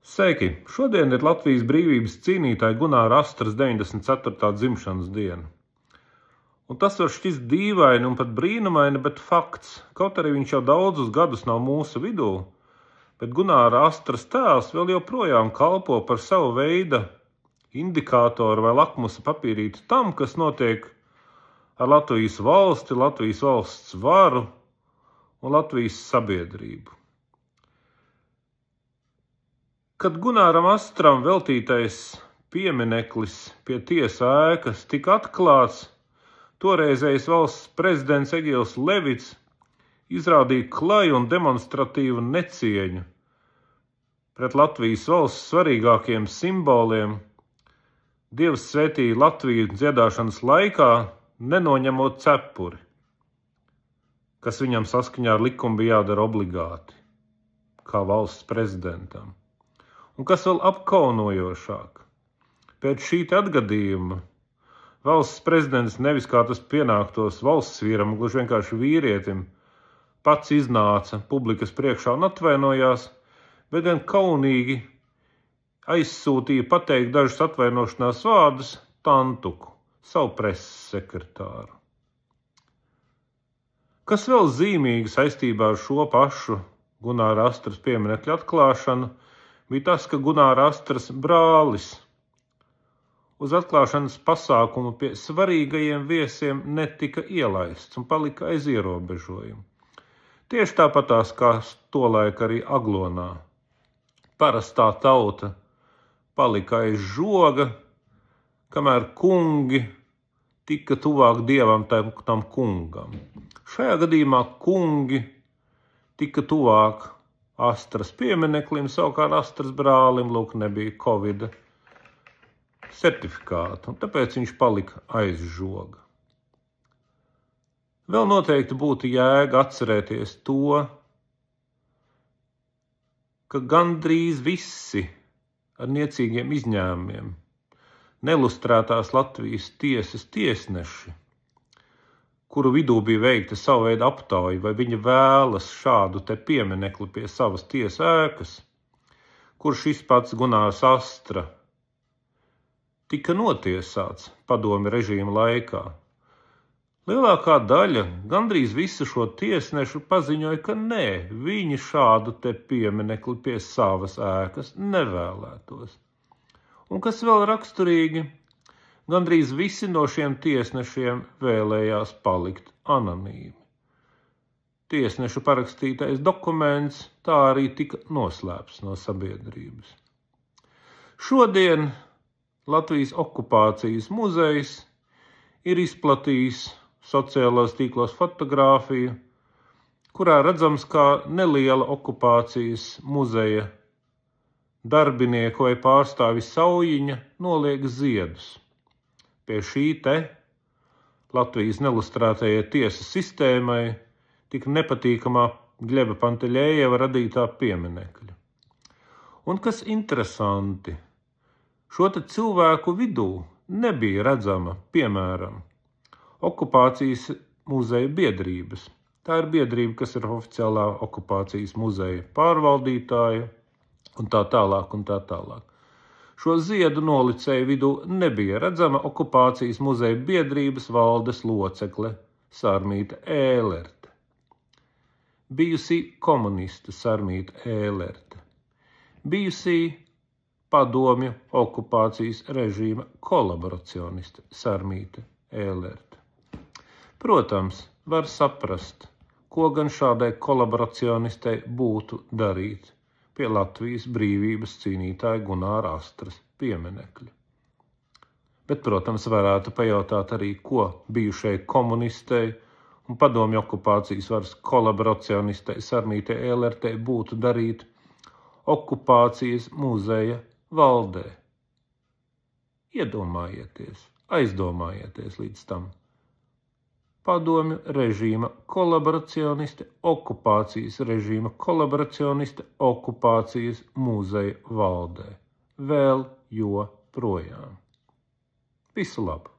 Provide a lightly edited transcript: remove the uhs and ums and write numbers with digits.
Sveiki! Šodien ir Latvijas brīvības cīnītāja Gunāra Astras 94. dzimšanas diena. Un tas var šķist dīvaini un pat brīnumaini, bet fakts, kaut arī viņš jau daudzus gadus nav mūsu vidū, bet Gunāra Astras tēls vēl joprojām kalpo par savu veidu indikātoru vai lakmusa papīrīti tam, kas notiek ar Latvijas valsti, Latvijas valsts varu un Latvijas sabiedrību. Kad Gunāram Astram veltītais piemineklis pie tiesa ēkas tika atklāts, toreizējais valsts prezidents Egils Levits izrādīja klaju un demonstratīvu necieņu pret Latvijas valsts svarīgākiem simboliem. Dievs svētīja Latviju dziedāšanas laikā, nenoņemot cepuri, kas viņam saskaņā ar likumu bija jādara obligāti, kā valsts prezidentam. Un kas vēl apkaunojošāk, pēc šī atgadījuma valsts prezidents nevis kā tas pienāktos valsts vīram, gluži vienkārši vīrietim, pats iznāca publikas priekšā un atvainojās, bet gan kaunīgi aizsūtīja pateikt dažus atvainošanās vārdus Tantuku, savu preses sekretāru. Kas vēl zīmīgi saistībā ar šo pašu Gunāra Astras pieminekļa atklāšanu, bija tas, ka Gunāra Astras brālis uz atklāšanas pasākumu pie svarīgajiem viesiem netika ielaists un palika aiz ierobežojumu. Tieši tāpatās kā tolaik arī Aglonā. Parastā tauta palika aiz žoga, kamēr kungi tika tuvāk dievam tam kungam. Šajā gadījumā kungi tika tuvāk Astras piemineklim, savukārt Astras brālim nebija Covid certifikāta, un tāpēc viņš palika aiz žoga. Vēl noteikti būtu jēga atcerēties to, ka gandrīz visi ar niecīgiem izņēmumiem nelustrētās Latvijas tiesas tiesneši, kuru vidū bija veikta sava veida aptauja, vai viņi vēlas šādu te pieminekli pie savas tiesa ēkas, kur šis pats Gunārs Astra tika notiesāts padomi režīma laikā. Lielākā daļa, gandrīz visu šo tiesnešu paziņoja, ka nē, viņi šādu te pieminekli pie savas ēkas nevēlētos. Un kas vēl raksturīgi, gandrīz visi no šiem tiesnešiem vēlējās palikt anonīmi. Tiesnešu parakstītais dokuments tā arī tika noslēpts no sabiedrības. Šodien Latvijas okupācijas muzejs ir izplatījis sociālās tīklos fotogrāfiju, kurā redzams, kā neliela okupācijas muzeja darbinieku vai pārstāvi Saujiņa noliek ziedus pie šī te Latvijas nelustrētajai tiesas sistēmai tik nepatīkamā Gļeba Panteļējeva radītā pieminekļa. Un kas interesanti, šo te cilvēku vidū nebija redzama, piemēram, okupācijas muzeja biedrības. Tā ir biedrība, kas ir oficiālā okupācijas muzeja pārvaldītāja un tā tālāk un tā tālāk. Šo ziedu nolicēju vidū nebija redzama okupācijas muzeja biedrības valdes locekle Sarmīta Ēlerte, bijusī komunista Sarmīta Ēlerte, bijusī padomju okupācijas režīma kolaboracioniste Sarmīta Ēlerte. Protams, var saprast, ko gan šādai kolaboracionistei būtu darīt pie Latvijas brīvības cīnītāja Gunāra Astras pieminekļa. Bet, protams, varētu pajautāt arī, ko bijušai komunistei un padomju okupācijas varas kolaboracionistei Sarmītei Ēlertei būtu darīt okupācijas muzeja valdē. Iedomājieties, aizdomājieties līdz tam. Padomju režīma kolaboracioniste, okupācijas režīma kolaboracioniste, okupācijas muzeja valdē. Vēl joprojām. Visu labu!